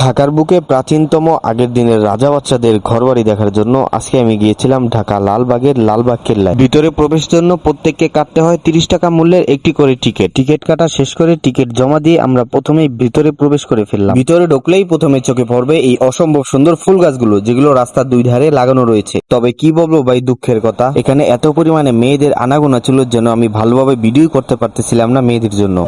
ঢাকার বুকে প্রাচীনতম আগের দিনের রাজা বাচ্চাদের ঘরবাড়ি দেখার জন্য আজকে আমি গিয়েছিলাম ঢাকা লালবাগের লালবাগ কেল্লায়। ভিতরে প্রবেশের জন্য প্রত্যেককে কাটতে হয় 30 টাকা মূল্যের একটি করে টিকিট। টিকিট কাটা শেষ করে টিকিট জমা দিয়ে আমরা প্রথমেই ভিতরে প্রবেশ করে ফেললাম। ভিতরে ঢুকলেই প্রথমে চোখে পড়বে এই অসম্ভব সুন্দর ফুল গাছগুলো, যেগুলো রাস্তার দুই ধারে লাগানো রয়েছে। তবে কি বলবো ভাই, দুঃখের কথা, এখানে এত পরিমাণে মেয়েদের আনাগোনা ছিল যেন আমি ভালোভাবে ভিডিও করতে পারতেছিলাম না মেয়েদের জন্য।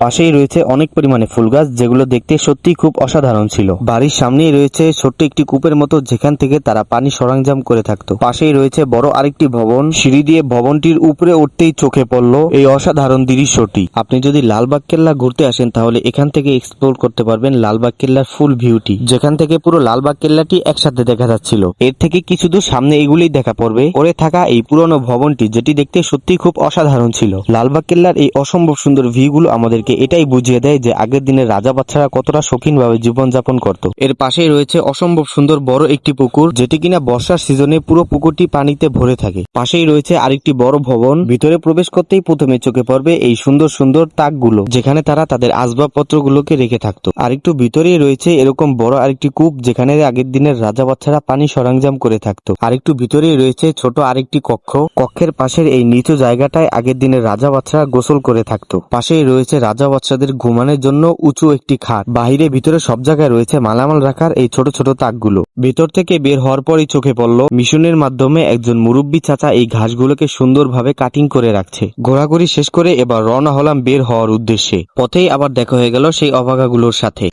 পাশেই রয়েছে অনেক পরিমাণে ফুল গাছ, যেগুলো দেখতে সত্যি খুব অসাধারণ ছিল। বাড়ির সামনেই রয়েছে ছোট্ট একটি কূপের মতো, যেখান থেকে তারা পানি সরঞ্জাম করে থাকতো। পাশেই রয়েছে বড় আরেকটি ভবন। সিঁড়ি দিয়ে ভবনটির উপরে উঠতেই চোখে পড়ল এই অসাধারণ দৃশ্যটি। আপনি যদি লালবাগ কেল্লা ঘুরতে আসেন তাহলে এখান থেকে এক্সপ্লোর করতে পারবেন লালবাগ কেল্লার ফুল ভিউটি, যেখান থেকে পুরো লালবাগ কেল্লাটি একসাথে দেখা যাচ্ছিল। এর থেকে কিছু দূর সামনে এগুলোই দেখা পড়বে পড়ে থাকা এই পুরনো ভবনটি, যেটি দেখতে সত্যি খুব অসাধারণ ছিল। লালবাগ কেল্লার এই অসম্ভব সুন্দর ভিউগুলো আমাদেরকে এটাই বুঝিয়ে দেয় যে আগের দিনের রাজা বাচ্চারা কতটা শৌখিনভাবে জীবনযাপন করত। এর পাশেই রয়েছে অসম্ভব সুন্দর বড় একটি পুকুর, যেটি কিনা বর্ষার সিজনে পুরো পুকুরটি পানিতে ভরে থাকে। পাশেই রয়েছে আরেকটি বড় ভবন। ভিতরে প্রবেশ করতেই প্রথমে চোখে পড়বে এই সুন্দর সুন্দর তাকগুলো, যেখানে তারা তাদের আসবাবপত্রগুলোকে রেখে থাকতো। আরেকটু ভিতরেই রয়েছে এরকম বড় আরেকটি কূপ, যেখানে আগের দিনের রাজা বাচ্চারা পানি সরঞ্জাম করে থাকতো। আরেকটু ভিতরেই রয়েছে ছোট আরেকটি কক্ষ। কক্ষের পাশের এই নিচু জায়গাটায় আগের দিনের রাজা বাচ্চারা গোসল করে থাকতো। পাশেই রয়েছে রাজা বাচ্চাদের ঘুমানোর জন্য উঁচু একটি খাট। বাহিরে ভিতরে সব জায়গায় রয়েছে মালামাল রাখার এই ছোট ছোট তাকগুলো। ভেতর থেকে বের হওয়ার পরই চোখে পড়ল মিশনের মাধ্যমে একজন মুরব্বী চাচা এই ঘাসগুলোকে সুন্দরভাবে কাটিং করে রাখছে। ঘোরাঘুরি শেষ করে এবার রওনা হলাম বের হওয়ার উদ্দেশ্যে। পথেই আবার দেখা হয়ে গেল সেই অভাগাগুলোর সাথে।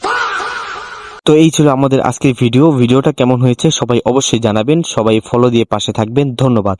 তো এই ছিল আমাদের আজকের ভিডিওটা কেমন হয়েছে সবাই অবশ্যই জানাবেন। সবাই ফলো দিয়ে পাশে থাকবেন। ধন্যবাদ।